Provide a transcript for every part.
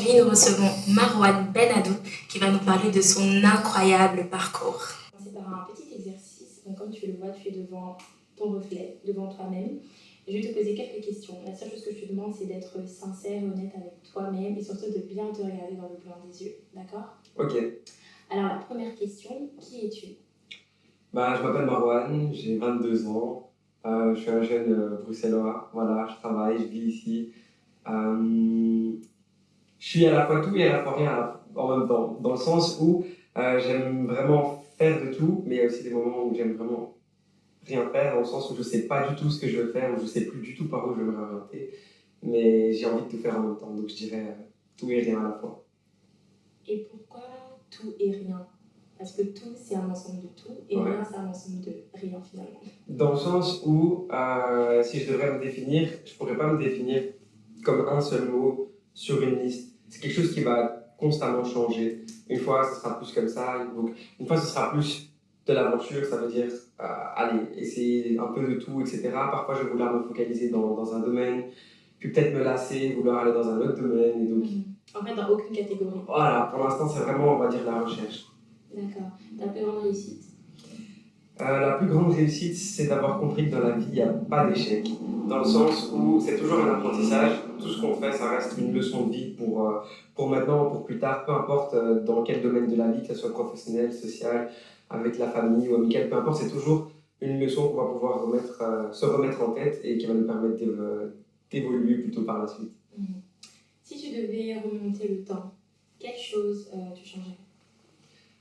Aujourd'hui, nous recevons Marwan Benadou qui va nous parler de son incroyable parcours. C'est par un petit exercice. Donc, comme tu le vois, tu es devant ton reflet, devant toi-même. Je vais te poser quelques questions. La seule chose que je te demande, c'est d'être sincère et honnête avec toi-même et surtout de bien te regarder dans le blanc des yeux. D'accord ? Ok. Alors, la première question, qui es-tu ? Je m'appelle Marwan, j'ai 22 ans. Je suis un jeune bruxellois. Voilà, je travaille, je vis ici. Je suis à la fois tout et à la fois rien en même temps. Dans le sens où j'aime vraiment faire de tout, mais il y a aussi des moments où j'aime vraiment rien faire, dans le sens où je ne sais pas du tout ce que je veux faire, où je ne sais plus du tout par où je veux me réorienter. Mais j'ai envie de tout faire en même temps, donc je dirais tout et rien à la fois. Et pourquoi tout et rien ? Parce que tout, c'est un ensemble de tout, et Ouais. rien, c'est un ensemble de rien, finalement. Dans le sens où, si je devrais me définir, je ne pourrais pas me définir comme un seul mot sur une liste. C'est quelque chose qui va constamment changer. Une fois, ce sera plus comme ça. Donc, une fois, ce sera plus de l'aventure. Ça veut dire, aller essayer un peu de tout, etc. Parfois, je vais vouloir me focaliser dans un domaine, puis peut-être me lasser, vouloir aller dans un autre domaine. Et donc, En fait, dans aucune catégorie. voilà, pour l'instant, c'est vraiment, on va dire, la recherche. D'accord. Ta plus grande réussite ? La plus grande réussite, c'est d'avoir compris que dans la vie, il n'y a pas d'échec. Dans le sens où c'est toujours un apprentissage. Tout ce qu'on fait, ça reste une leçon de vie pour maintenant, pour plus tard, peu importe dans quel domaine de la vie, que ce soit professionnel, social, avec la famille ou amical, peu importe, c'est toujours une leçon qu'on va pouvoir se remettre en tête et qui va nous permettre d'évoluer plutôt par la suite. Si tu devais remonter le temps, quelle chose tu changerais ?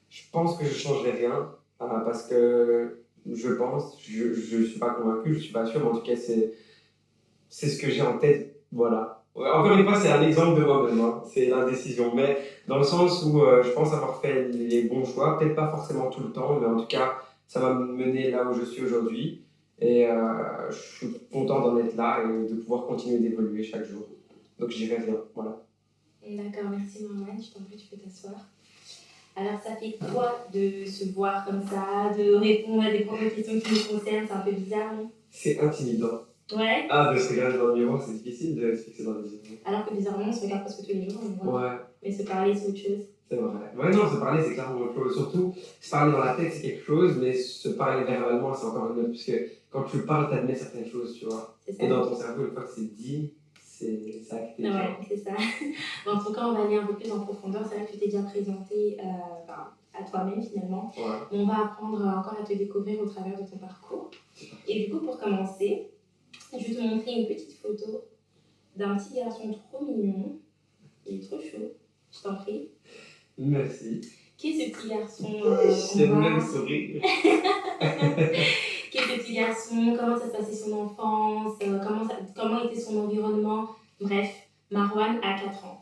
Je pense que je ne changerais rien parce que je ne suis pas convaincu, je ne suis pas sûr, mais en tout cas, c'est ce que j'ai en tête. Voilà. Encore une fois, c'est un exemple de moi-même, hein. C'est l'indécision, mais dans le sens où je pense avoir fait les bons choix, peut-être pas forcément tout le temps, mais en tout cas, ça m'a mené là où je suis aujourd'hui. Et je suis content d'en être là et de pouvoir continuer d'évoluer chaque jour. Donc, j'irai rien. Voilà. D'accord, merci Marwan, je t'en prie, tu peux t'asseoir. Alors, ça fait quoi de se voir comme ça, de répondre à des premières questions qui nous concernent ? C'est un peu bizarre, non ? C'est intimidant. Ouais. Ah, de se regarder dans le miroir, c'est difficile de se fixer dans les yeux. Alors que bizarrement, on se regarde presque tous les jours, on voit. Ouais. Mais se parler, c'est autre chose. C'est vrai. Ouais, non, se parler, c'est clairement autre chose. Surtout, se parler dans la tête, c'est quelque chose, mais se parler verbalement, c'est encore une autre. Parce que quand tu parles, t'admets certaines choses, tu vois. C'est ça. Et dans ton cerveau, une fois que c'est dit, c'est acté. Ouais, c'est ça. En tout cas, on va aller un peu plus en profondeur. C'est vrai que tu t'es déjà présenté à toi-même, finalement. Ouais. On va apprendre encore à te découvrir au travers de ton parcours. Et du coup, pour commencer, je vais te montrer une petite photo d'un petit garçon trop mignon. Il est trop chaud. Je t'en prie. Merci. Qui est ce petit garçon J'aime bien le sourire. Qui est ce petit garçon ? Comment ça se passait son enfance ? Comment était son environnement ? Bref, Marwan a 4 ans.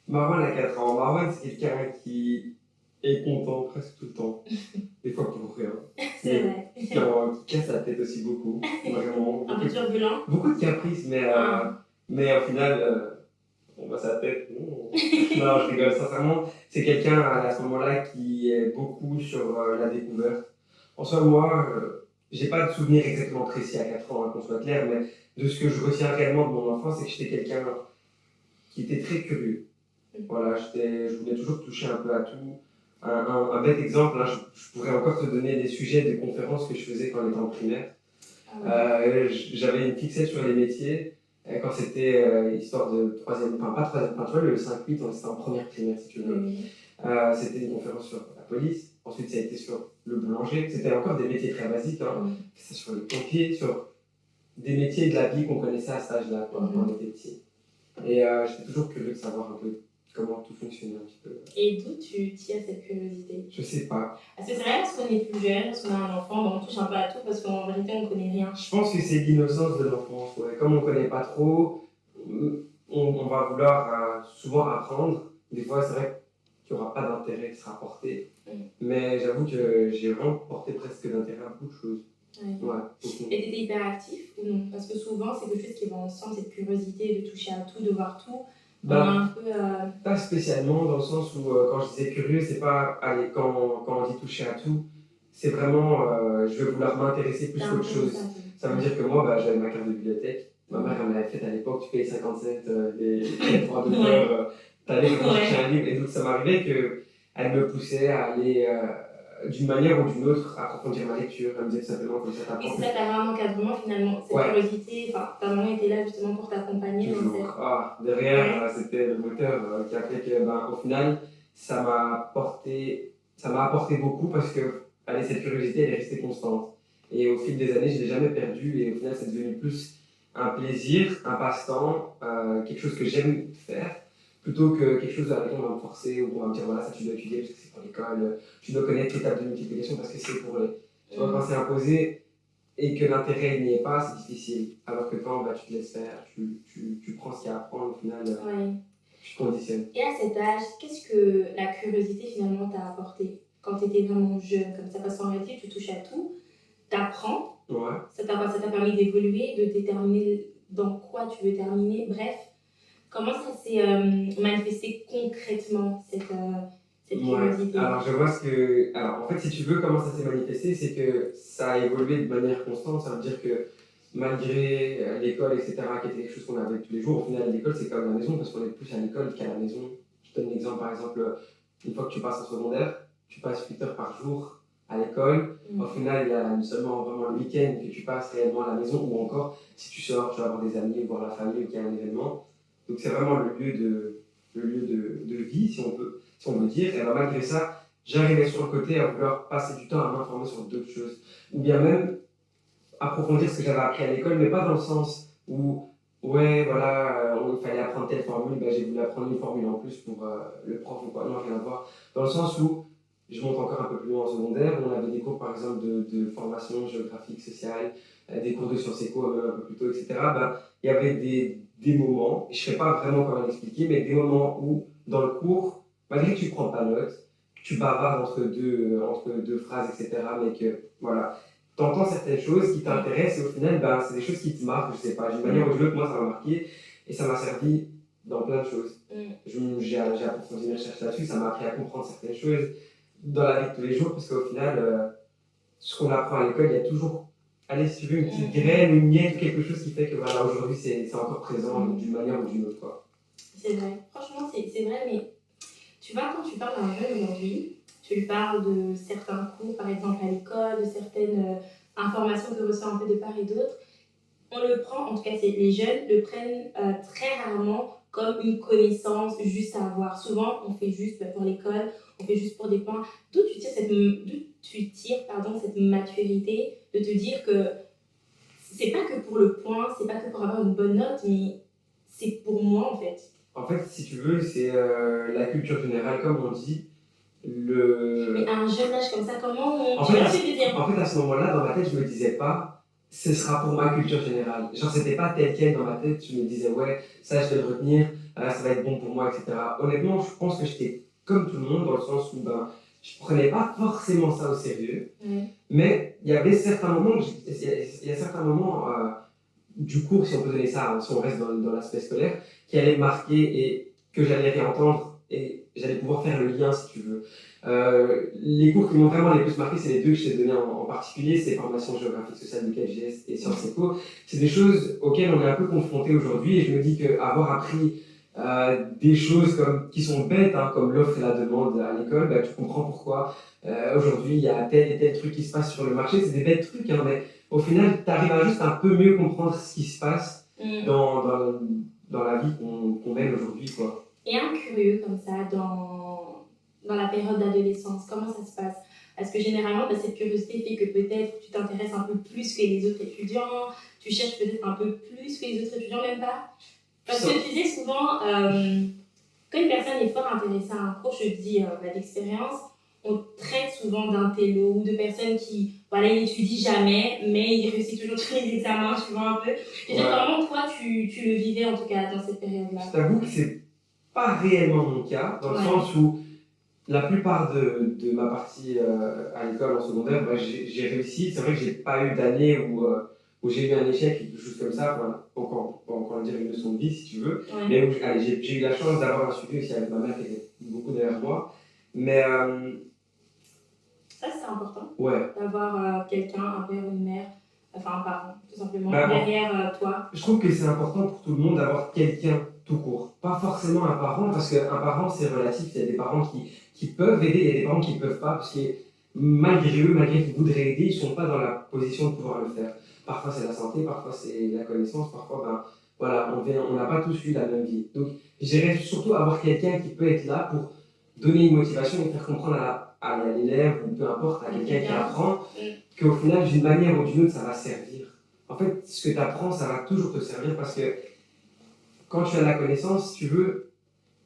Marwan a 4 ans. Marwan, c'est quelqu'un qui est content presque tout le temps. Des fois pour rien. C'est vrai. Qui casse la tête aussi beaucoup. Vraiment. Un peu turbulent. Beaucoup de caprices, mais au final, on voit sa tête. Non, je rigole. Sincèrement, c'est quelqu'un à ce moment-là qui est beaucoup sur la découverte. En soi, moi, j'ai pas de souvenir exactement précis à 4 ans, hein, qu'on soit clair, mais de ce que je retiens réellement de mon enfance, c'est que j'étais quelqu'un qui était très curieux. Voilà, je voulais toujours toucher un peu à tout. Un bête exemple, hein, je pourrais encore te donner des sujets de conférences que je faisais quand j'étais en primaire. J'avais une fixette sur les métiers quand c'était histoire de troisième, enfin pas troisième, enfin tu vois le 5-8, c'était en première primaire si tu veux. C'était une conférence sur la police, ensuite ça a été sur le boulanger, c'était encore des métiers très basiques, hein. Ça sur les pompiers, sur des métiers de la vie qu'on connaissait à cet âge-là quand on était petit. Et j'étais toujours curieux de savoir un peu comment tout fonctionnait un petit peu. Et d'où tu tires cette curiosité ? Je sais pas. Parce que c'est vrai, lorsqu'on est plus jeune, lorsqu'on a un enfant, on touche un peu à tout parce qu'en vérité, on ne connaît rien. Je pense que c'est l'innocence de l'enfance. Ouais. Comme on ne connaît pas trop, on va vouloir souvent apprendre. Des fois, c'est vrai qu'il n'y aura pas d'intérêt qui sera porté. Mais j'avoue que j'ai vraiment porté presque d'intérêt à beaucoup de choses. Ouais, et tu étais hyperactif ou non ? Parce que souvent, c'est quelque chose qui va ensemble, cette curiosité de toucher à tout, de voir tout. Pas spécialement, dans le sens où quand je disais curieux, c'est pas quand on dit toucher à tout, c'est vraiment je vais vouloir m'intéresser plus qu'autre chose. Ça veut dire que moi, j'avais ma carte de bibliothèque. Ma mère elle m'avait faite à l'époque, tu payes 50 cents les 3 2 heures, t'allais chercher un livre. Et donc ça m'arrivait qu'elle me poussait à aller d'une manière ou d'une autre approfondir ma lecture. Elle me disait tout simplement comme ça Et t'apprends. c'est ça, t'avais un encadrement finalement, cette curiosité, enfin, ta maman était là justement pour t'accompagner dans cette... Derrière, c'était le moteur qui a fait que, au final, ça m'a apporté beaucoup parce que, allez, cette curiosité, elle est restée constante. Et au fil des années, je ne l'ai jamais perdue et au final, c'est devenu plus un plaisir, un passe-temps, quelque chose que j'aime faire, plutôt que quelque chose à laquelle on va me forcer ou on va me dire, voilà, ça tu dois étudier parce que c'est pour l'école, tu dois connaître les tables de multiplication parce que c'est pour les... Tu vois, quand c'est imposé, et que l'intérêt n'y est pas, c'est difficile. Alors que quand tu te laisses faire, tu prends ce qu'il y a à apprendre, au final, tu te conditionnes. Et à cet âge, qu'est-ce que la curiosité finalement t'a apporté quand tu étais vraiment jeune comme ça? Parce qu'en réalité, tu touches à tout, t'apprends, ça t'a permis d'évoluer, de déterminer dans quoi tu veux terminer. Bref, comment ça s'est manifesté concrètement, cette curiosité? Alors, je vois ce que... Alors, en fait, si tu veux, comment ça s'est manifesté, c'est que ça a évolué de manière constante. Ça veut dire que malgré l'école, etc., qui était quelque chose qu'on avait tous les jours, au final, l'école, c'est comme la maison, parce qu'on est plus à l'école qu'à la maison. Je te donne un exemple, par exemple, une fois que tu passes en secondaire, tu passes 8 heures par jour à l'école. Au final, il y a seulement vraiment le week-end que tu passes réellement à la maison, ou encore, si tu sors, tu vas avoir des amis, voir la famille, ou qu'il y a un événement. Donc, c'est vraiment le lieu de vie, si on veut dire. Et alors, malgré ça, j'arrivais sur le côté à vouloir passer du temps à m'informer sur d'autres choses. Ou bien même approfondir ce que j'avais appris à l'école, mais pas dans le sens où, ouais, voilà, il fallait apprendre telle formule, j'ai voulu apprendre une formule en plus pour le prof ou quoi. Non, rien à voir. Dans le sens où, je monte encore un peu plus loin en secondaire, on avait des cours par exemple de formation géographique, sociale, des cours de sciences éco, même un peu plus tôt, etc. Il y avait des moments, je ne sais pas vraiment comment l'expliquer, mais des moments où, dans le cours, malgré que tu ne prends pas note, tu bavardes entre deux phrases, etc., mais que, voilà, tu entends certaines choses qui t'intéressent et au final, c'est des choses qui te marquent, je sais pas, d'une manière ou d'une autre, moi ça m'a marqué et ça m'a servi dans plein de choses. J'ai approfondi mes recherches là-dessus, ça m'a appris à comprendre certaines choses dans la vie de tous les jours, parce qu'au final, ce qu'on apprend à l'école, il y a toujours, allez, si tu veux, une petite graine, une miette, quelque chose qui fait que voilà, aujourd'hui c'est encore présent d'une manière ou d'une autre, quoi. C'est vrai, franchement c'est vrai, mais tu vois, quand tu parles à un jeune aujourd'hui, tu lui parles de certains cours, par exemple à l'école, de certaines informations que reçoit un peu de part et d'autre, on le prend, en tout cas les jeunes le prennent très rarement comme une connaissance juste à avoir. Souvent, on fait juste pour l'école, on fait juste pour des points. D'où tu tires cette maturité de te dire que c'est pas que pour le point, c'est pas que pour avoir une bonne note, mais c'est pour moi en fait. En fait, si tu veux, c'est la culture générale, comme on dit. Mais à un jeune âge comme ça, comment en fait, à ce moment-là, dans ma tête, je me disais pas, ce sera pour ma culture générale. Genre, c'était pas tel quel dans ma tête, je me disais, ouais, ça, je vais le retenir, ça va être bon pour moi, etc. Honnêtement, je pense que j'étais comme tout le monde, dans le sens où je prenais pas forcément ça au sérieux, mais il y avait certains moments, du cours, si on peut donner ça, si on reste dans l'aspect scolaire, qui allaient marquer et que j'allais réentendre et j'allais pouvoir faire le lien, si tu veux. Les cours qui m'ont vraiment les plus marqué, c'est les deux que je t'ai donnés en particulier, c'est formation géographique sociale du KGS et sciences éco. C'est des choses auxquelles on est un peu confronté aujourd'hui et je me dis qu'avoir appris des choses qui sont bêtes, comme l'offre et la demande à l'école, tu comprends pourquoi aujourd'hui il y a tel et tel truc qui se passe sur le marché. C'est des bêtes trucs, mais au final, tu arrives à juste un peu mieux comprendre ce qui se passe dans la vie qu'on mène aujourd'hui, quoi. Et un curieux comme ça, dans la période d'adolescence, comment ça se passe? Parce que généralement, cette curiosité fait que peut-être tu t'intéresses un peu plus que les autres étudiants, tu cherches peut-être un peu plus que les autres étudiants, même pas. Parce que tu dis souvent, quand une personne est fort intéressée à un cours, je te dis d'expérience, on traite souvent d'intello ou de personnes qui, voilà, ils n'étudient jamais, mais ils réussissent toujours tous les examens, tu vois un peu. Et comment toi, tu le vivais en tout cas dans cette période-là? Je t'avoue que c'est pas réellement mon cas, dans le sens où la plupart de ma partie à l'école en secondaire, j'ai réussi. C'est vrai que j'ai pas eu d'année où j'ai eu un échec, quelque chose comme ça, voilà. Encore dire une leçon de vie si tu veux, mais où j'ai eu la chance d'avoir un suivi aussi avec ma mère qui était beaucoup derrière moi. Mais ça c'est important, ouais. D'avoir quelqu'un, un père ou une mère, enfin un parent tout simplement, derrière toi. Je trouve que c'est important pour tout le monde d'avoir quelqu'un tout court. Pas forcément un parent, parce qu'un parent, c'est relatif. Il y a des parents qui peuvent aider, il y a des parents qui ne peuvent pas, parce que malgré eux, malgré qu'ils voudraient aider, ils ne sont pas dans la position de pouvoir le faire. Parfois, c'est la santé, parfois, c'est la connaissance, parfois, voilà, on n'a pas tous eu la même vie. Donc, je dirais surtout avoir quelqu'un qui peut être là pour donner une motivation et faire comprendre à l'élève, ou peu importe, à quelqu'un qui apprend, qu'au final, d'une manière ou d'une autre, ça va servir. En fait, ce que tu apprends, ça va toujours te servir, parce que quand tu as la connaissance, si tu veux,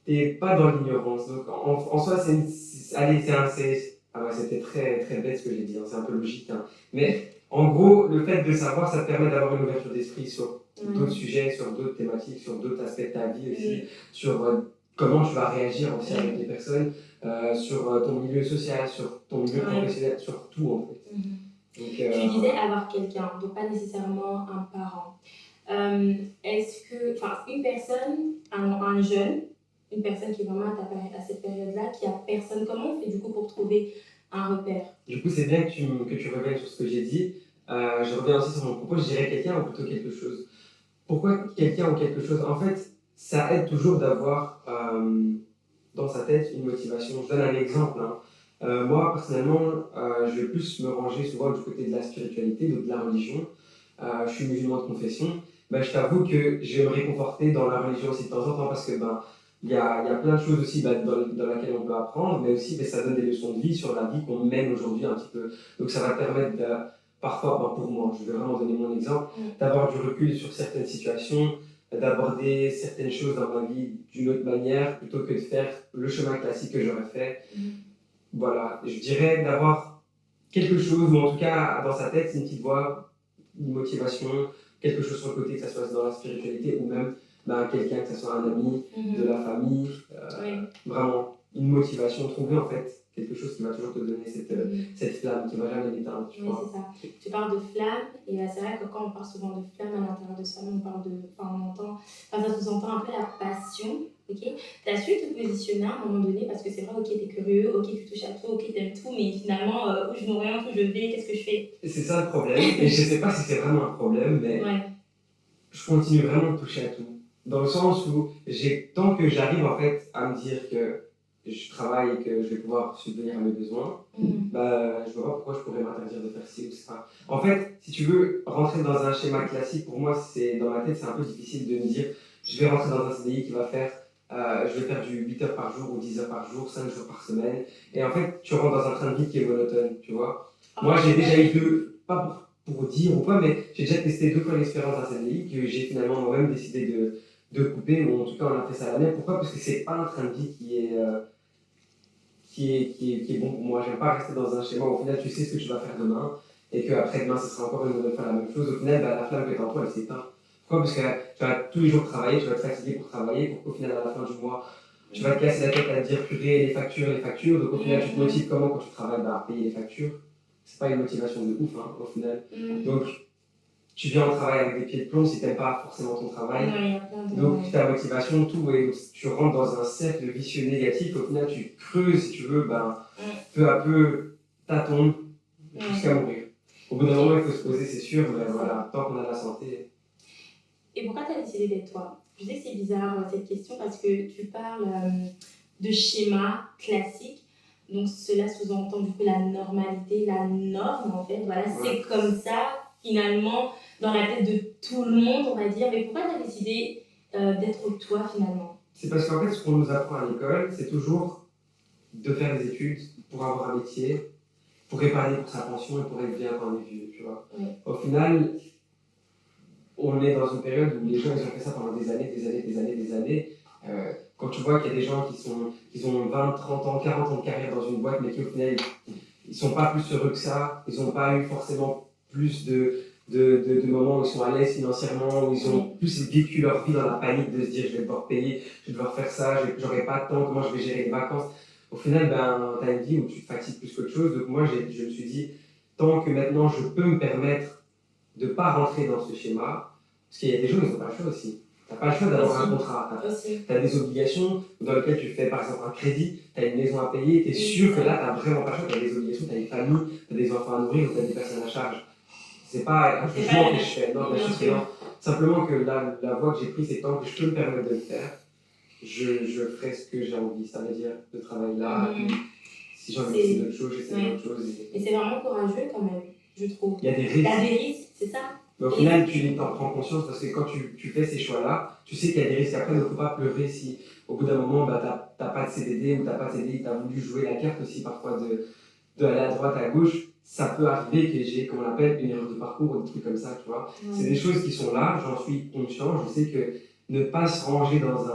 tu n'es pas dans l'ignorance. Donc, en soi, c'était très, très bête ce que j'ai dit, hein, c'est un peu logique. Hein. Mais en gros, le fait de savoir, ça te permet d'avoir une ouverture d'esprit sur d'autres sujets, sur d'autres thématiques, sur d'autres aspects de ta vie aussi, sur comment tu vas réagir aussi avec les personnes, sur ton milieu social, sur ton milieu professionnel, sur tout en fait. Donc, tu disais avoir quelqu'un, donc pas nécessairement un parent. Est-ce que, une personne, un jeune, une personne qui est vraiment à cette période-là, qui a personne, comment on fait du coup pour trouver un repère? Du coup, c'est bien que tu reviennes sur ce que j'ai dit. Je reviens aussi sur mon propos, je dirais quelqu'un ou plutôt quelque chose. Pourquoi quelqu'un ou quelque chose? En fait, ça aide toujours d'avoir dans sa tête une motivation. Je donne un exemple. Hein. Moi, personnellement, je vais plus me ranger souvent du côté de la spiritualité, de la religion. Je suis musulman de confession. Je t'avoue que je vais me réconforter dans la religion aussi de temps en temps, parce que il y a plein de choses aussi dans lesquelles on peut apprendre, mais aussi ça donne des leçons de vie sur la vie qu'on mène aujourd'hui un petit peu. Donc ça va permettre parfois, pour moi, je vais vraiment donner mon exemple, d'avoir du recul sur certaines situations, d'aborder certaines choses dans ma vie d'une autre manière, plutôt que de faire le chemin classique que j'aurais fait. Voilà, je dirais d'avoir quelque chose, ou en tout cas dans sa tête, une petite voix, une motivation, quelque chose sur le côté, que ce soit dans la spiritualité ou même quelqu'un, que ce soit un ami, de la famille, vraiment une motivation, trouver en fait quelque chose qui va toujours te donner cette flamme qui ne va jamais l'éteindre. Oui, c'est ça. Tu parles de flamme, et c'est vrai que quand on parle souvent de flamme à l'intérieur de soi-même, ça sous-entend un peu la passion. Okay, tu as su te positionner à un moment donné, parce que c'est vrai, ok, tu es curieux, ok, tu touches à tout, ok, tu aimes tout, mais finalement, où je m'oriente, où je vais, qu'est-ce que je fais? C'est ça le problème, et je ne sais pas si c'est vraiment un problème, mais je continue vraiment de toucher à tout. Dans le sens où, tant que j'arrive en fait à me dire que je travaille et que je vais pouvoir subvenir à mes besoins, je ne vois pas pourquoi je pourrais m'interdire de faire ci ou ça. En fait, si tu veux rentrer dans un schéma classique, pour moi, dans ma tête, c'est un peu difficile de me dire je vais rentrer dans un CDI qui va faire je vais faire du 8 heures par jour ou 10 heures par jour, 5 jours par semaine. Et en fait, tu rentres dans un train de vie qui est monotone, tu vois. Moi, j'ai déjà eu pas pour dire ou quoi, mais j'ai déjà testé 2 fois l'expérience d'un CDI que j'ai finalement moi-même décidé de couper, ou en tout cas, on a fait ça à la mer. Pourquoi? Parce que c'est pas un train de vie qui est bon pour moi. J'aime pas rester dans un schéma où au final, tu sais ce que tu vas faire demain, et qu'après-demain, ce sera encore une nouvelle fois la même chose. Au final, la flamme que tu as en toi, elle s'éteint. Pourquoi? Parce que tu vas tous les jours travailler, tu vas te fatiguer pour travailler, pour qu'au final, à la fin du mois, tu vas te casser la tête à te dire purée, les factures. Donc au final, tu te motives comment quand tu travailles à payer les factures? C'est pas une motivation de ouf, hein, au final. Donc, tu viens au travail avec des pieds de plomb si tu n'aimes pas forcément ton travail. Donc ta motivation, tout, et tu rentres dans un cercle vicieux négatif. Au final, tu creuses, si tu veux, peu à peu, t'attends jusqu'à mourir. Au bout d'un moment, il faut se poser, c'est sûr, mais voilà, tant qu'on a la santé. Et pourquoi tu as décidé d'être toi? Je sais que c'est bizarre cette question, parce que tu parles de schéma classique, donc cela sous-entend du coup la normalité, la norme en fait. Voilà, c'est comme ça finalement dans la tête de tout le monde, on va dire. Mais pourquoi tu as décidé d'être toi finalement? C'est parce qu'en fait, ce qu'on nous apprend à l'école, c'est toujours de faire des études pour avoir un métier, pour épargner pour sa pension et pour être bien quand on est vieux, tu vois. Au final, on est dans une période où les gens ils ont fait ça pendant des années. Quand tu vois qu'il y a des gens qui ont 20, 30 ans, 40 ans de carrière dans une boîte, mais qui au final, ils ne sont pas plus heureux que ça, ils n'ont pas eu forcément plus de moments où ils sont à l'aise financièrement, où ils ont plus vécu leur vie dans la panique de se dire je vais devoir payer, je vais devoir faire ça, j'aurai pas de temps, comment je vais gérer les vacances. Au final, tu as une vie où tu te fatigues plus qu'autre chose. Donc moi, je me suis dit, tant que maintenant je peux me permettre de ne pas rentrer dans ce schéma, parce qu'il y a des gens qui n'ont pas le choix aussi. Tu n'as pas le choix d'avoir un contrat. Tu as des obligations dans lesquelles tu fais par exemple un crédit, tu as une maison à payer, tu es sûr que là, tu n'as vraiment pas le choix. Tu as des obligations, tu as une famille, tu as des enfants à nourrir ou tu as des personnes à charge. C'est pas un jugement que je fais. Non, bien sûr que non. Simplement que la voie que j'ai prise, c'est tant que je peux me permettre de le faire, je ferai ce que j'ai envie. Ça veut dire de travailler là. Si j'ai envie d'essayer d'autres choses, j'essaie d'autres choses. Et c'est vraiment courageux quand même, je trouve. Il y a des risques. Il y a des risques, c'est ça. Mais au final, tu t'en prends conscience parce que quand tu fais ces choix-là, tu sais qu'il y a des risques. Après, il ne faut pas pleurer si au bout d'un moment, bah, tu n'as pas de CDD ou tu n'as pas de CDI, tu as voulu jouer la carte aussi parfois d'aller à droite, à gauche. Ça peut arriver que j'ai, comme on l'appelle, une erreur de parcours ou des trucs comme ça, tu vois. C'est des choses qui sont là, j'en suis conscient. Je sais que ne pas se ranger dans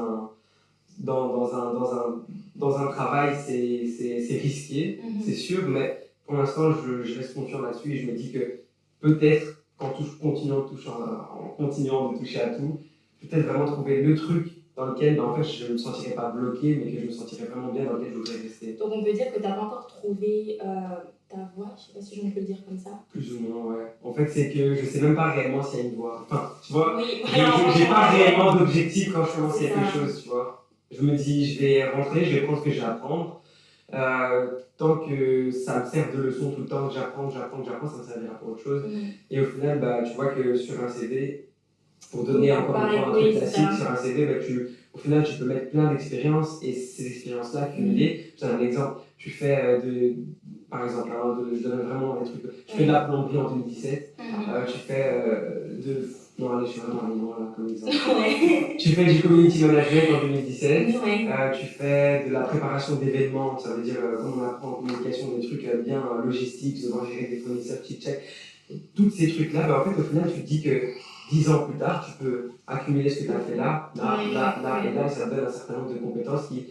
un travail, c'est risqué, c'est sûr, mais pour l'instant, je reste confiant là-dessus et je me dis que peut-être, en continuant de toucher à tout, peut-être vraiment trouver le truc dans lequel en fait, je ne me sentirais pas bloqué, mais que je me sentirais vraiment bien, dans lequel je voudrais rester. Donc on peut dire que tu n'as pas encore trouvé ta voie, je ne sais pas si je peux le dire comme ça. Plus ou moins, ouais. En fait, c'est que je ne sais même pas réellement s'il y a une voie. Enfin, tu vois, oui, j'ai pas réellement d'objectif quand je commence quelque chose, tu vois. Je me dis, je vais rentrer, je vais prendre ce que j'ai à apprendre. Tant que ça me sert de leçon tout le temps, que j'apprends, ça me servira pour autre chose. Et au final, bah, tu vois que sur un CV, pour donner encore une fois un truc classique, sur un CV, bah, au final, tu peux mettre plein d'expériences et ces expériences-là cumulées. Je donne un exemple. Tu fais par exemple, je donne vraiment des trucs. Tu fais de la plomberie en 2017. Tu fais non, allez, je suis vraiment alignement là comme exemple. Tu fais du community management en 2017. Tu fais de la préparation d'événements, ça veut dire comment on apprend en communication des trucs bien logistiques, devoir gérer des fournisseurs, check. Tous ces trucs-là, bah, en fait, au final, tu te dis que 10 ans plus tard, tu peux accumuler ce que tu as fait là, et là, et ça te donne un certain nombre de compétences qui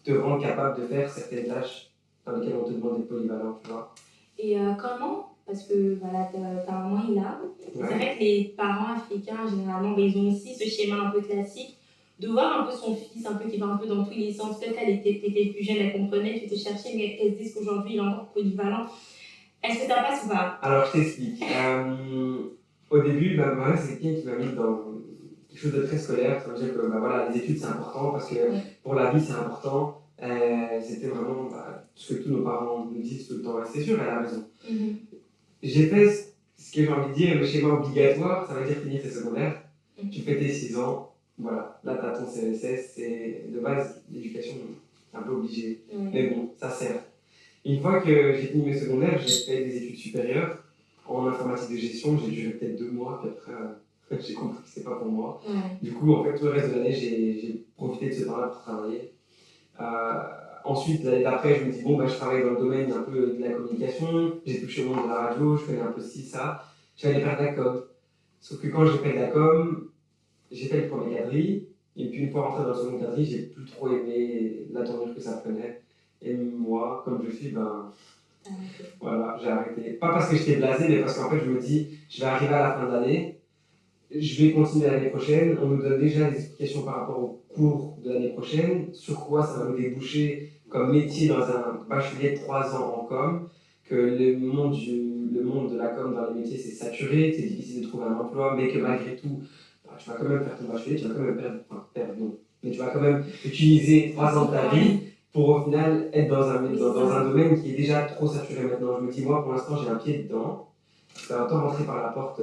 te rendent capable de faire certaines tâches dans lesquelles on te demande d'être polyvalent, tu vois. Et comment, parce que voilà, ta maman est là, c'est vrai que les parents africains, généralement, ils ont aussi ce schéma un peu classique de voir un peu son fils, un peu qui va un peu dans tous les sens. Peut-être qu'elle était plus jeune, elle comprenait, tu te cherchais, mais qu'elle se dise qu'aujourd'hui, il est encore polyvalent. Est-ce que ça passe ou pas? Alors, je t'explique. Au début, ma mère, c'est quelqu'un qui m'a mis dans quelque chose de très scolaire. Ça veut dire que voilà, les études, c'est important parce que pour la vie, c'est important. C'était vraiment ce que tous nos parents nous disent tout le temps. C'est sûr, elle a raison. J'ai fait ce que j'ai envie de dire, le schéma obligatoire, ça veut dire finir tes secondaires. Tu fais tes 6 ans, voilà. Là, tu as ton CSS, c'est de base l'éducation un peu obligée. Mais bon, ça sert. Une fois que j'ai fini mes secondaires, j'ai fait des études supérieures en informatique de gestion. J'ai duré peut-être 2 mois, puis après, j'ai compris que c'était pas pour moi. Du coup, en fait, tout le reste de l'année, j'ai profité de ce temps-là pour travailler. Ensuite, l'année d'après, je me dis, je travaille dans le domaine un peu de la communication, j'ai touché au monde de la radio, je connais un peu ci, ça. Je vais aller faire de la com. Sauf que quand j'ai fait de la com, j'ai fait le premier quadrille, et puis une fois rentré dans le second quadrille, j'ai plus trop aimé la tournure que ça prenait. Et moi, comme je suis, voilà, j'ai arrêté. Pas parce que j'étais blasé, mais parce qu'en fait, je me dis, je vais arriver à la fin de l'année, je vais continuer l'année prochaine. On nous donne déjà des explications par rapport au cours de l'année prochaine, sur quoi ça va nous déboucher comme métier dans un bachelier de 3 ans en com, que le monde de la com dans les métiers c'est saturé, c'est difficile de trouver un emploi, mais que malgré tout, tu vas quand même faire ton bachelier, tu vas quand même perdre, non, mais tu vas quand même utiliser 3 ans de ta vie pour au final être dans un domaine qui est déjà trop saturé maintenant. Je me dis, moi pour l'instant j'ai un pied dedans, je vais un temps rentrer par la porte.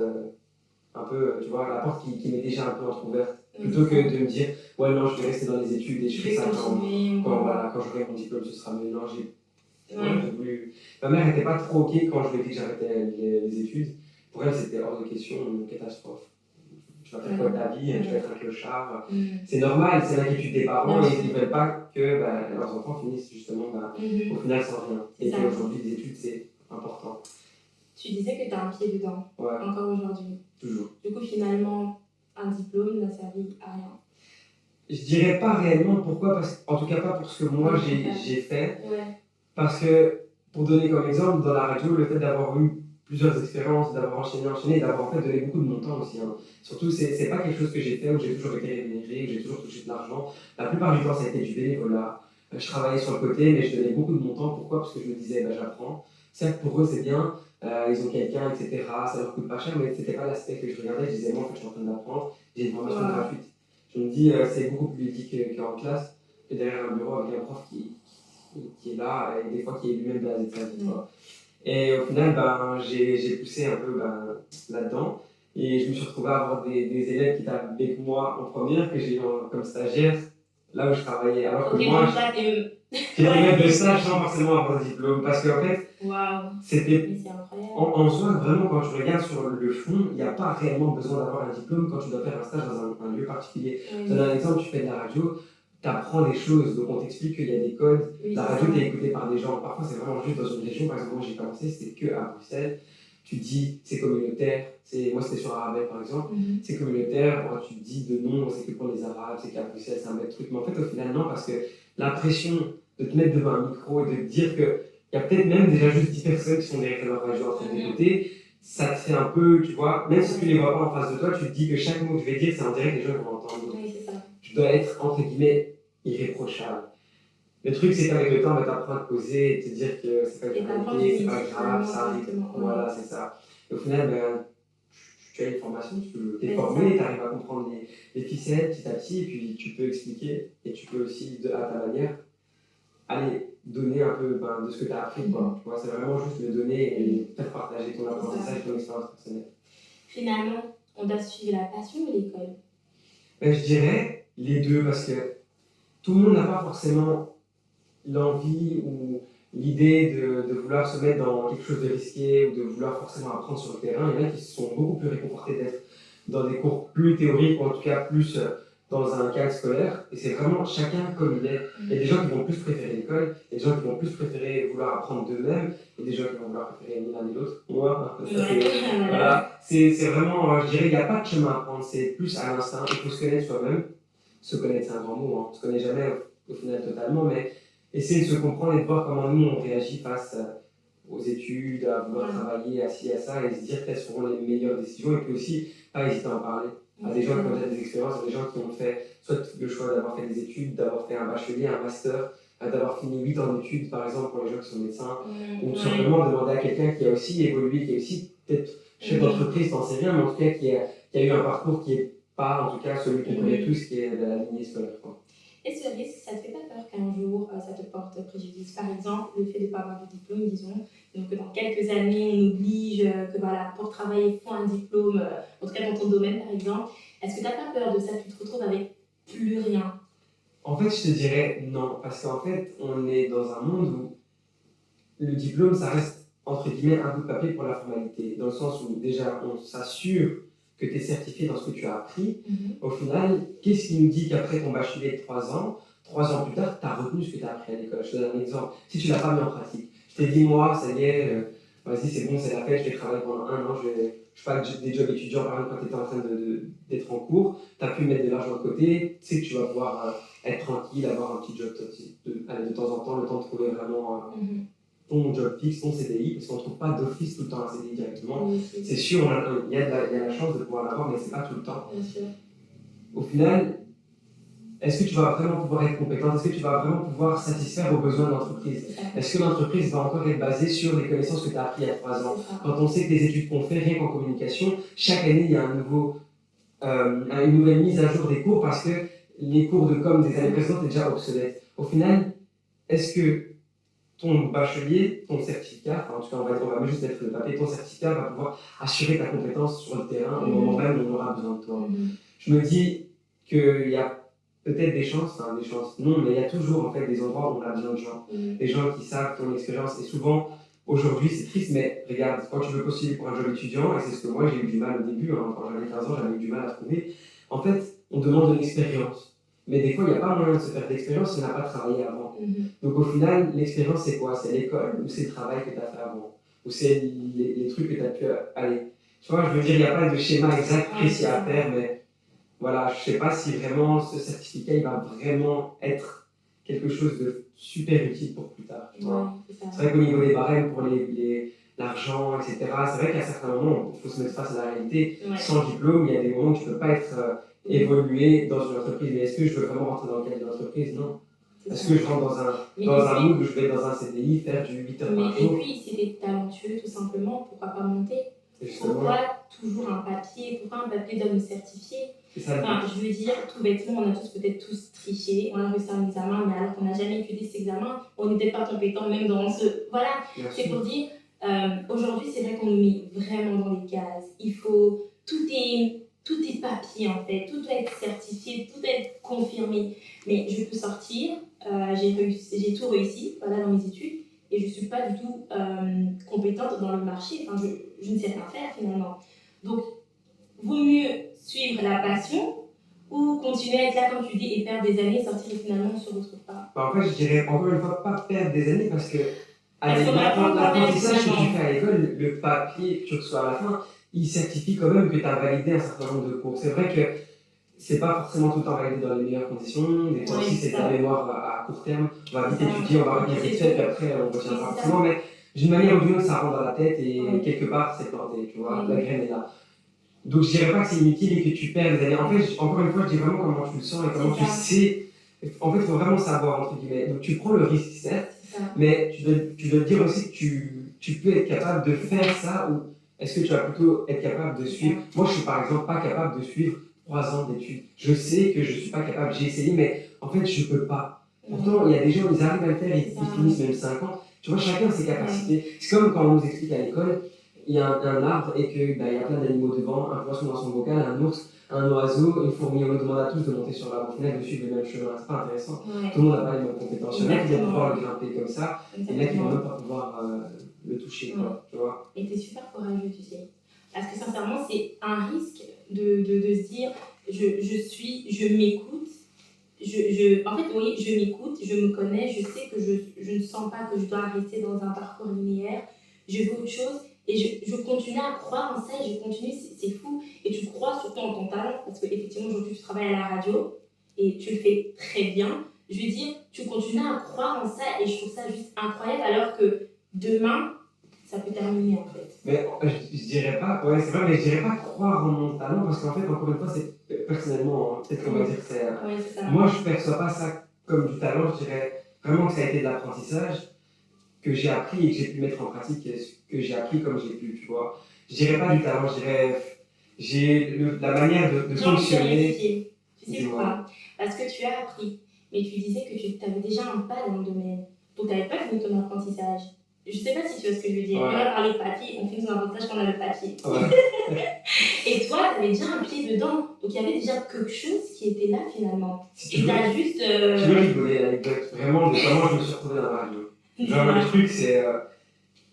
Un peu, tu vois, la porte qui m'est déjà un peu entrouverte, plutôt que de me dire, ouais, non, je vais rester dans les études et je fais ça quand j'aurai mon diplôme, ce sera mieux. Non, j'ai voulu. Ma mère n'était pas trop OK quand je lui ai dit que j'arrêtais les études. Pour elle, c'était hors de question, une catastrophe. Tu vas faire quoi de ta vie, tu vas être un clochard. C'est normal, c'est l'inquiétude des parents et ils ne veulent pas que leurs enfants finissent justement au final sans rien. Et qu'aujourd'hui, les études, c'est important. Tu disais que tu as un pied dedans, encore aujourd'hui. Toujours. Du coup, finalement, un diplôme n'a servi à rien. Je dirais pas réellement pourquoi, en tout cas pas pour ce que moi j'ai fait. Parce que, pour donner comme exemple, dans la radio, le fait d'avoir eu plusieurs expériences, d'avoir enchaîné, d'avoir en fait donné beaucoup de mon temps aussi. Surtout, c'est pas quelque chose que j'ai fait où j'ai toujours été rémunéré, où j'ai toujours touché de l'argent. La plupart du temps, ça a été du bénévolat. Je travaillais sur le côté, mais je donnais beaucoup de mon temps. Pourquoi? Parce que je me disais, j'apprends. Certes, pour eux, c'est bien. Ils ont quelqu'un, etc. Ça leur coûte pas cher, mais c'était pas l'aspect que je regardais. Je disais, moi, en fait, je suis en train d'apprendre. J'ai une formation gratuite. Je me dis, c'est beaucoup plus ludique qu'en classe, que derrière un bureau avec un prof qui est là, et des fois qui est lui-même blasé de sa vie. Et au final, j'ai poussé un peu là-dedans. Et je me suis retrouvé à avoir des élèves qui étaient avec moi en première, que j'ai eu comme stagiaire, là où je travaillais. Alors que Ok, moi, donc toi, t'es. j'ai des maîtres de stage sans forcément avoir de diplôme. Parce qu'en fait, Waouh, c'était. mais c'est incroyable. En soi, vraiment, quand tu regardes sur le fond, il n'y a pas réellement besoin d'avoir un diplôme quand tu dois faire un stage dans un lieu particulier. Je donne un exemple, tu fais de la radio, tu apprends des choses, donc on t'explique qu'il y a des codes. Oui, La c'est radio, ça. tu es écouté par des gens. Parfois, c'est vraiment juste dans une région. Par exemple, moi, j'ai commencé, c'était que à Bruxelles. Tu dis, c'est communautaire. Moi, c'était sur Arabelle, par exemple. C'est communautaire. Moi, tu dis de non, c'est que pour les Arabes, c'est qu'à Bruxelles, c'est un bel truc. Mais en fait, au final, non, parce que la pression de te mettre devant un micro et de te dire que il y a peut-être même déjà juste 10 personnes qui sont derrière leur radio en train d'écouter, ça te fait un peu, tu vois, même si tu ne les vois pas en face de toi, tu te dis que chaque mot que je vais dire, c'est en direct, les gens vont entendre. Oui, c'est ça. Tu dois être, entre guillemets, irréprochable. Le truc, c'est qu'avec le temps, tu apprends à te poser et te dire que c'est pas grave, c'est pas grave, ça arrive. Voilà, c'est ça. Et au final, tu as une formation, tu es formé, tu arrives à comprendre les ficelles petit à petit, et puis tu peux expliquer, et tu peux aussi, à ta manière, aller donner un peu de ce que tu as appris. Quoi. Tu vois, c'est vraiment juste le donner et faire partager ton apprentissage, ton expérience personnelle. Finalement, on doit suivre la passion de l'école. Je dirais les deux, parce que tout le monde n'a pas forcément l'envie ou l'idée de vouloir se mettre dans quelque chose de risqué ou de vouloir forcément apprendre sur le terrain. Il y en a qui sont beaucoup plus réconfortés d'être dans des cours plus théoriques ou en tout cas plus dans un cadre scolaire. Et c'est vraiment chacun comme il est. Il y a des gens qui vont plus préférer l'école, il y a des gens qui vont plus préférer vouloir apprendre d'eux-mêmes, et des gens qui vont vouloir préférer ni l'un ni l'autre. Moi, voilà. C'est vraiment, je dirais, il n'y a pas de chemin à prendre, c'est plus à l'instinct. Il faut se connaître soi-même. Se connaître, c'est un grand mot, on ne se connaît jamais au final totalement, mais essayer de se comprendre et de voir comment nous on réagit face aux études, à vouloir travailler, à ci, à ça, et se dire quelles seront les meilleures décisions, et puis aussi pas hésiter à en parler à des gens qui ont déjà des expériences, à des gens qui ont fait soit le choix d'avoir fait des études, d'avoir fait un bachelier, un master, d'avoir fini 8 ans d'études par exemple pour les gens qui sont médecins, ou tout simplement demander à quelqu'un qui a aussi évolué, qui est aussi peut-être chef d'entreprise, t'en sais rien, mais en tout cas qui a eu un parcours qui est pas en tout cas celui qu'on connaît tous, qui est de la lignée scolaire. Quoi. Et ce risque, ça te fait pas peur qu'un jour ça te porte préjudice? Par exemple, le fait de ne pas avoir de diplôme, disons, donc dans quelques années, on oblige que voilà, pour travailler, il faut un diplôme, en tout cas dans ton domaine par exemple. Est-ce que tu n'as pas peur de ça? Tu te retrouves avec plus rien? En fait, je te dirais non, parce qu'en fait, on est dans un monde où le diplôme, ça reste entre guillemets un bout de papier pour la formalité, dans le sens où déjà on s'assure que tu es certifié dans ce que tu as appris. Au final, qu'est-ce qui nous dit qu'après ton bachelier de 3 ans plus tard, tu as retenu ce que tu as appris à l'école? Je te donne un exemple. Si tu ne l'as pas mis en pratique, je t'ai dit, moi, ça y est, vas-y, c'est bon, c'est la fête, je vais travailler pendant 1 an, je fais des jobs étudiants, par exemple, quand tu étais en train d'être en cours, tu as pu mettre de l'argent de côté, tu sais que tu vas pouvoir être tranquille, avoir un petit job de temps en temps, le temps de trouver vraiment ton job fixe, ton CDI, parce qu'on ne trouve pas d'office tout le temps un CDI directement. C'est sûr, il y a la chance de pouvoir l'avoir, mais ce n'est pas tout le temps. Au final, est-ce que tu vas vraiment pouvoir être compétente? Est-ce que tu vas vraiment pouvoir satisfaire aux besoins de l'entreprise? Est-ce que l'entreprise va encore être basée sur les connaissances que tu as apprises il y a 3 ans? Quand on sait que les études qu'on fait, rien qu'en communication, chaque année, il y a une nouvelle mise à jour des cours parce que les cours de com des années précédentes étaient déjà obsolètes. Au final, est-ce que ton bachelier, ton certificat, en tout cas on va juste mettre le papier, ton certificat va pouvoir assurer ta compétence sur le terrain au moment même où on aura besoin de toi? Je me dis qu'il y a peut-être des chances, non, mais il y a toujours en fait des endroits où on a besoin de gens, des gens qui savent ton expérience, et souvent, aujourd'hui c'est triste, mais regarde, quand tu veux postuler pour un job étudiant, et c'est ce que moi j'ai eu du mal au début, quand j'avais 15 ans, j'avais eu du mal à trouver, en fait, on demande de l'expérience. Mais des fois, il n'y a pas moyen de se faire d'expérience si on n'a pas travaillé avant. Donc au final, l'expérience, c'est quoi? C'est l'école ou c'est le travail que tu as fait avant? Ou c'est les trucs que tu as pu aller? Tu vois, je veux dire, il n'y a pas de schéma exact précis à faire, mais voilà, je ne sais pas si vraiment ce certificat, il va vraiment être quelque chose de super utile pour plus tard. Tu vois. C'est vrai qu'au niveau des barèmes pour l'argent, etc., c'est vrai qu'à certains moments, il faut se mettre face à la réalité. Sans diplôme, il y a des moments où tu ne peux pas être évolué dans une entreprise. Mais est-ce que je veux vraiment rentrer dans le cadre de l'entreprise? Non. Est-ce que je rentre dans un mood où je vais dans un CDI faire du 8 heures par jour? Et puis, si tu es talentueux, tout simplement, pourquoi pas monter? Pourquoi toujours un papier? Pourquoi un papier d'homme certifié? Enfin, je veux dire, tout bêtement, on a peut-être tous triché, on a réussi un examen, mais alors qu'on n'a jamais étudié cet examen, on n'était pas compétent même dans ce... Voilà, c'est pour dire, aujourd'hui, c'est vrai qu'on nous met vraiment dans les cases. Il faut tout est papier en fait, tout doit être certifié, tout doit être confirmé. Mais je peux sortir, j'ai tout réussi voilà, dans mes études et je ne suis pas du tout compétente dans le marché, enfin, je ne sais rien faire finalement. Donc, vaut mieux suivre la passion ou continuer à être là comme tu dis et perdre des années, sortir et finalement on ne se retrouve pas. Bah, en fait, je dirais encore une fois pas perdre des années parce que l'apprentissage que tu finalement. fais à l'école, le papier que tu reçois à la fin, il certifie quand même que tu as validé un certain nombre de cours. C'est vrai que c'est pas forcément tout le temps validé dans les meilleures conditions. Des fois aussi, c'est ta mémoire à court terme. On va vite étudier, on va retenir vite fait, puis après, on ne retient pas forcément. Mais d'une manière ou d'une autre, ça rentre dans la tête et quelque part, c'est planté. Tu vois, la graine est là. Donc, je dirais pas que c'est inutile et que tu perds des années. En fait, encore une fois, je dis vraiment comment tu le sens et comment tu sais. En fait, il faut vraiment savoir, entre guillemets. Donc, tu prends le risque, certes, mais tu dois dire aussi que tu peux être capable de faire ça ou est-ce que tu vas plutôt être capable de suivre. Moi, je suis par exemple pas capable de suivre 3 ans d'études. Je sais que je suis pas capable, j'ai essayé, mais en fait, je peux pas. Pourtant, il y a des gens, ils arrivent à le faire, ils finissent même 5 ans. Tu vois, chacun a ses capacités. C'est comme quand on nous explique à l'école, il y a un arbre et qu'il y a plein d'animaux devant, un poisson dans son bocal, un ours, un oiseau, une fourmi. On nous demande à tous de monter sur l'arbre, au final, de suivre le même chemin. C'est pas intéressant. Tout le monde n'a pas les mêmes compétences. Il y en a qui vont pouvoir le grimper comme ça, et il y en a qui vont même pas pouvoir le toucher. Quoi, tu vois. Et tu es super courageux, tu sais. Parce que sincèrement, c'est un risque de se dire je m'écoute. En fait, oui, je m'écoute, je me connais, je sais que je ne sens pas que je dois rester dans un parcours linéaire. Je veux autre chose. Et je continue à croire en ça, et je continue, c'est fou. Et tu crois surtout en ton talent, parce qu'effectivement, aujourd'hui, tu travailles à la radio, et tu le fais très bien. Je veux dire, tu continues à croire en ça, et je trouve ça juste incroyable, alors que demain, ça peut terminer, en fait. Mais je dirais pas, ouais, c'est vrai, mais je dirais pas croire en mon talent, parce qu'en fait, encore une fois, c'est personnellement, hein, peut-être qu'on va dire que c'est... c'est ça. Moi, je perçois pas ça comme du talent, je dirais vraiment que ça a été de l'apprentissage, que j'ai appris et que j'ai pu mettre en pratique, que j'ai appris comme j'ai pu, tu vois. Je dirais pas du talent, je dirais j'ai la manière de fonctionner. Tu sais pourquoi? Parce que tu as appris, mais tu disais que tu avais déjà un pas dans le domaine, donc tu n'avais pas fini ton apprentissage. Je sais pas si tu vois ce que je veux dire. On a parlé de papier, on finit son apprentissage quand on a le papier. Et toi, tu avais déjà un pied dedans, donc il y avait déjà quelque chose qui était là finalement. Si et tu as juste. Je veux rigoler l'anecdote, vraiment, de comment je me suis retrouvé dans la radio. Genre, le truc, c'est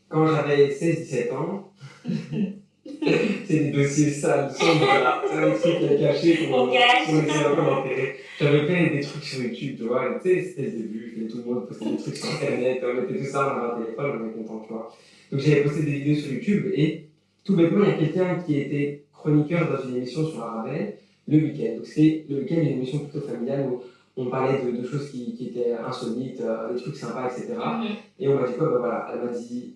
quand j'avais 16-17 ans, c'est des dossiers sales, sombres, là. C'est un truc caché qu'on essaie un peu d'enterrer. J'avais fait des trucs sur YouTube, tu vois, tu sais, c'était le début, tout le monde postait des trucs sur Internet, on mettait tout ça, on avait un téléphone, on était content, tu vois. Donc j'avais posté des vidéos sur YouTube et tout bêtement, il y a quelqu'un qui était chroniqueur dans une émission sur Arabelle le week-end. Donc c'est le week-end, une émission plutôt familiale où on parlait de choses qui étaient insolites, des trucs sympas, etc. Et on m'a dit quoi? Bah voilà, elle m'a dit,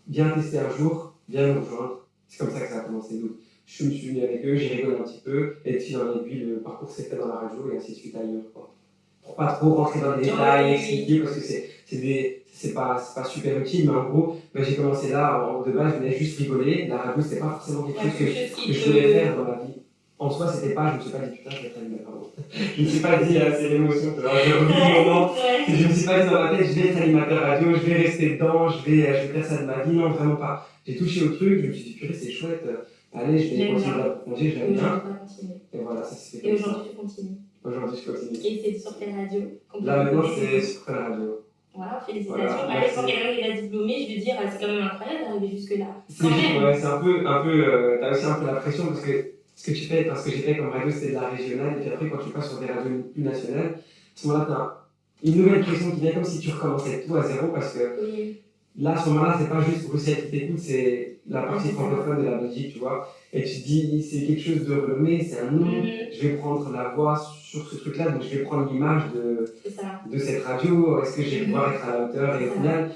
viens tester un jour, viens nous rejoindre. C'est comme ça que ça a commencé. Donc, je me suis venu avec eux, j'ai rigolé un petit peu, et puis dans l'aiguille, le parcours s'est fait dans la radio et ainsi de suite ailleurs. Quoi. Pour pas trop rentrer dans les détails, expliquer, parce que c'est pas super utile, mais en gros, j'ai commencé là, de base, je venais juste rigoler. La radio, c'était pas forcément quelque chose que je voulais faire dans ma vie. En soi, c'était pas, je me suis pas dit putain, je vais être animateur. Je me suis pas dit, c'est l'émotion, j'ai revu mon nom. Je me suis pas dit dans ma tête, je vais être animateur radio, je vais rester dedans, je vais faire ça de ma vie. Non, vraiment pas. J'ai touché au truc, je me suis dit, purée, c'est chouette, allez, je vais continuer d'approfondir, je vais bien. Et voilà, ça s'est fait. Et aujourd'hui, tu continues. Aujourd'hui, je continue. Et c'est sur quelle radio? Là, maintenant, c'est sur quelle radio? Voilà, félicitations. Voilà, allez, pour quelqu'un qui est diplômé, je veux dire, c'est quand même incroyable d'arriver jusque-là. C'est un peu t'as aussi un peu la pression parce que ce que tu fais, parce que j'ai fait comme radio, c'était de la régionale, et puis après, quand tu passes sur des radios plus nationales, à ce moment-là, t'as une nouvelle pression qui vient comme si tu recommençais tout à zéro parce que là, à ce moment-là, c'est pas juste Bruxelles qui t'écoute, c'est la partie francophone de la Belgique, tu vois. Et tu te dis, c'est quelque chose de renommé, c'est un nom, je vais prendre la voix sur ce truc-là, donc je vais prendre l'image de cette radio, est-ce que je vais pouvoir être à la hauteur? Et au final,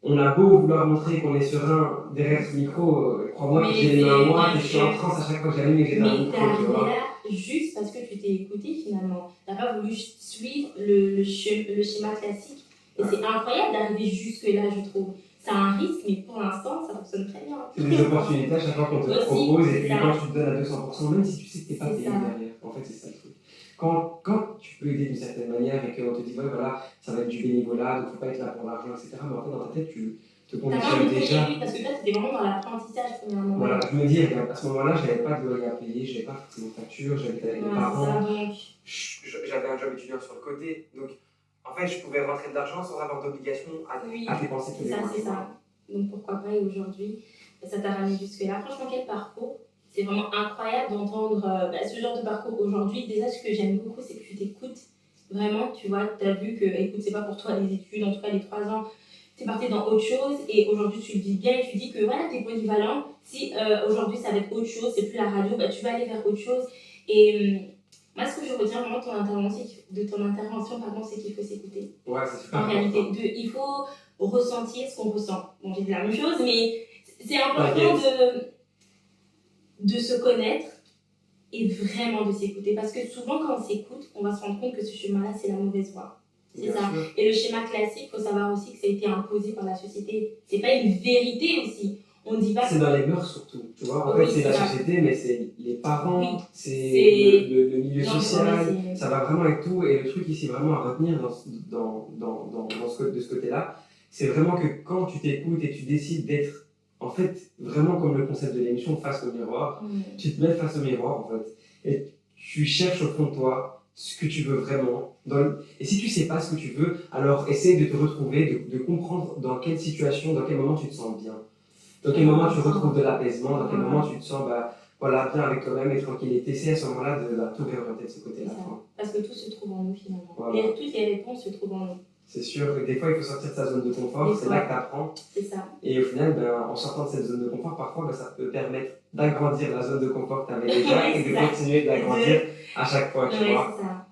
on a beau vouloir montrer qu'on est serein derrière ce micro, crois-moi que j'ai les mains moites et je suis en transe à chaque fois que j'allume et que j'ai un micro, tu vois. Mais là, juste parce que tu t'es écouté finalement. T'as pas voulu suivre le schéma classique. Et c'est incroyable d'arriver jusque-là, je trouve. C'est un risque, mais pour l'instant, ça fonctionne très bien. C'est des opportunités à chaque fois qu'on te propose, et puis quand tu te donnes à 200%, même si tu sais que tu n'es pas payé derrière. En fait, c'est ça le truc. Quand tu peux aider d'une certaine manière et qu'on te dit, ouais, voilà, ça va être du bénévolat, donc il ne faut pas être là pour l'argent, etc. Mais en fait, dans ta tête, te T'as pas conditionne envie de déjà. lui parce que toi, t'étais vraiment dans l'apprentissage premièrement. Voilà, je me dis, à ce moment-là, je n'avais pas de loyer à payer, je n'avais pas forcément de facture, j'habitais avec mes Ouais, c'est parents, ça, donc. j'avais un job étudiant sur le côté, donc en fait, je pouvais rentrer de l'argent sans avoir d'obligation Oui, à dépenser tous les mois. c'est ça. Donc pourquoi pas, et aujourd'hui, ça t'a ramené jusque-là. Franchement, quel parcours! C'est vraiment incroyable d'entendre ce genre de parcours aujourd'hui. Déjà, ce que j'aime beaucoup, c'est que tu t'écoutes. Vraiment, tu vois, tu as vu que, écoute, c'est pas pour toi les études, en tout cas les 3 ans, tu es parti dans autre chose et aujourd'hui tu le vis bien et tu dis que voilà, tu es polyvalent. Si aujourd'hui ça va être autre chose, c'est plus la radio, bah, tu vas aller vers autre chose. Et moi, ce que je retiens vraiment de ton intervention, pardon, c'est qu'il faut s'écouter. Ouais, c'est super En important. réalité, il faut ressentir ce qu'on ressent. Bon, j'ai dit la même chose, mais c'est important de se connaître et vraiment de s'écouter. Parce que souvent, quand on s'écoute, on va se rendre compte que ce chemin-là, c'est la mauvaise voie. C'est Bien ça. sûr. Et le schéma classique, il faut savoir aussi que ça a été imposé par la société. C'est pas une vérité aussi. On dit pas. C'est dans les mœurs surtout. Tu vois, en Oui, fait, c'est la ça. société, mais c'est les parents, Oui. c'est le milieu social, ouais, ça va vraiment avec tout. Et le truc ici, vraiment à retenir de ce côté-là, c'est vraiment que quand tu t'écoutes et tu décides d'être, en fait, vraiment comme le concept de l'émission, face au miroir, tu te mets face au miroir, en fait, et tu cherches au fond de toi ce que tu veux vraiment. Et si tu sais pas ce que tu veux, alors essaie de te retrouver, de comprendre dans quelle situation, dans quel moment tu te sens bien. Dans quel moment tu retrouves de l'apaisement, dans quel moment tu te sens bien avec toi-même et tranquillité. C'est à ce moment-là de tout réorienter de ce côté-là. Parce que tout se trouve en nous finalement. Voilà. Toutes les réponses se trouvent en nous. C'est sûr que des fois il faut sortir de sa zone de confort, c'est là que tu apprends. C'est ça. Et au final, en sortant de cette zone de confort, parfois ça peut permettre d'agrandir la zone de confort que tu avais déjà et de continuer d'agrandir à chaque fois. Tu vois. C'est ça.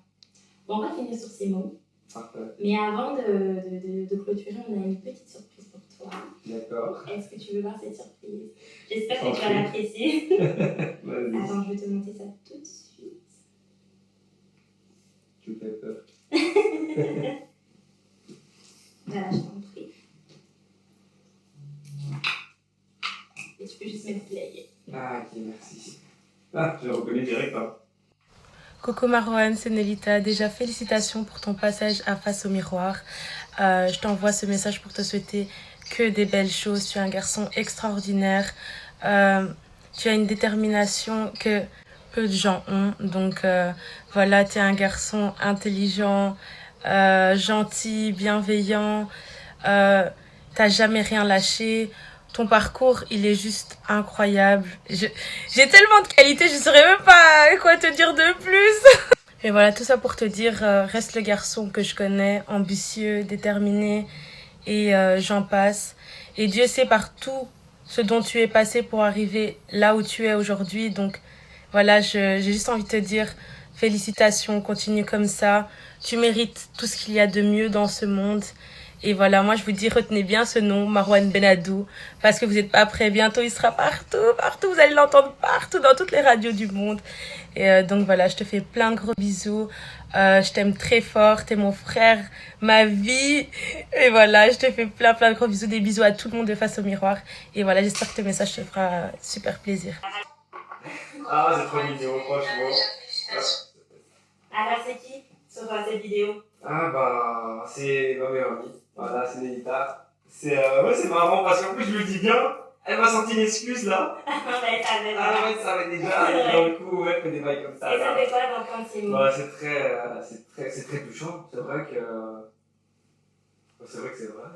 Bon, on va finir sur ces mots. Parfait. Mais avant de clôturer, on a une petite surprise pour toi. D'accord. Est-ce que tu veux voir cette surprise? J'espère que tu vas l'apprécier. Vas-y. Attends, je vais te monter ça tout de suite. Tu me fais peur. Voilà, je t'en prie. Et tu peux juste mettre play. Ah, ok, merci. Ah, je reconnais direct. Hein. Coucou Marwan, c'est Nelita. Déjà, félicitations pour ton passage à Face au Miroir. Je t'envoie ce message pour te souhaiter que des belles choses. Tu es un garçon extraordinaire. Tu as une détermination que peu de gens ont. Donc voilà, tu es un garçon intelligent, gentil, bienveillant. T'as jamais rien lâché. Ton parcours, il est juste incroyable. J'ai tellement de qualités, je ne saurais même pas quoi te dire de plus. Et voilà, tout ça pour te dire, reste le garçon que je connais, ambitieux, déterminé, et j'en passe. Et Dieu sait par tout ce dont tu es passé pour arriver là où tu es aujourd'hui. Donc voilà, j'ai juste envie de te dire félicitations, continue comme ça. Tu mérites tout ce qu'il y a de mieux dans ce monde. Et voilà, moi je vous dis, retenez bien ce nom, Marwan Benadou, parce que vous n'êtes pas prêts. Bientôt, il sera partout, vous allez l'entendre partout, dans toutes les radios du monde. Et donc voilà, je te fais plein de gros bisous. Je t'aime très fort, t'es mon frère, ma vie. Et voilà, je te fais plein de gros bisous, des bisous à tout le monde de Face au Miroir. Et voilà, j'espère que ce message te fera super plaisir. Ah, c'est trop mignon, franchement. Alors, c'est qui sur cette vidéo? Ah, c'est ma meilleure amie. Voilà, c'est Nelita. C'est marrant parce qu'en plus, je le dis bien, elle m'a sorti une excuse là. Ça va déjà. Dans le coup, elle fait des bails comme ça. Et ça fait quoi d'entendre ces mots? C'est très touchant. C'est vrai que c'est vrai.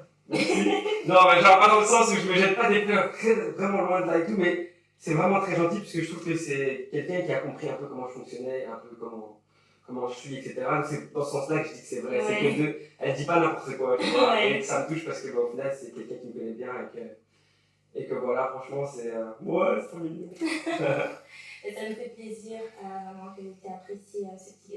Non, mais genre pas dans le sens où je me jette pas des fleurs vraiment loin de là et tout, mais c'est vraiment très gentil parce que je trouve que c'est quelqu'un qui a compris un peu comment je fonctionnais, un peu comment je suis, etc. Donc c'est dans ce sens-là que je dis que c'est vrai. C'est que elle dit pas n'importe quoi, tu vois. Et ça me touche parce que au final, c'est quelqu'un qui me connaît bien et que voilà, franchement, c'est trop mignon. Et ça me fait plaisir vraiment que tu aies apprécié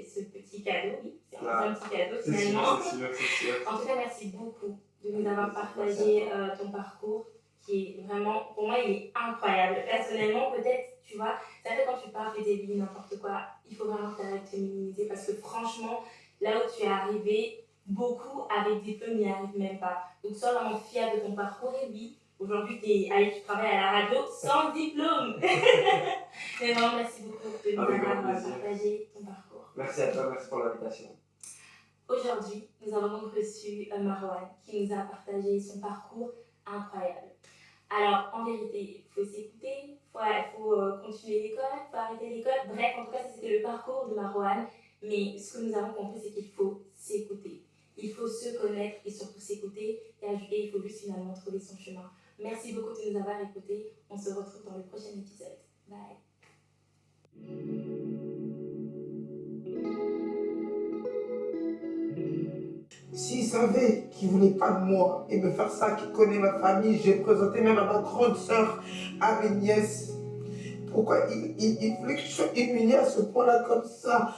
ce petit cadeau. Oui, c'est un petit cadeau finalement. C'est sûr. En tout cas, merci beaucoup de nous avoir partagé ton parcours qui est vraiment, pour moi, il est incroyable. Personnellement, peut-être, tu vois, ça fait quand tu parles de tes vies, n'importe quoi, il faut vraiment que tu arrêtes de te minimiser parce que franchement, là où tu es arrivé, beaucoup avec des diplômes n'y arrivent même pas. Donc, sois vraiment fier de ton parcours et oui. Aujourd'hui, tu travailles à la radio sans diplôme. Mais vraiment, merci beaucoup de nous avoir partagé ton parcours. Merci à toi, merci pour l'invitation. Aujourd'hui, nous avons donc reçu Marwan qui nous a partagé son parcours incroyable. Alors, en vérité, il faut s'écouter, il faut continuer l'école, il faut arrêter l'école. Bref, en tout cas, c'était le parcours de Marouane. Mais ce que nous avons compris, c'est qu'il faut s'écouter. Il faut se connaître et surtout s'écouter. Et il faut juste finalement trouver son chemin. Merci beaucoup de nous avoir écoutés. On se retrouve dans le prochain épisode. Bye. S'il savait qu'il voulait pas de moi et me faire ça, qu'il connaît ma famille, j'ai présenté même à ma grande sœur, à mes nièces. Pourquoi il voulait que je sois humilié à ce point-là comme ça?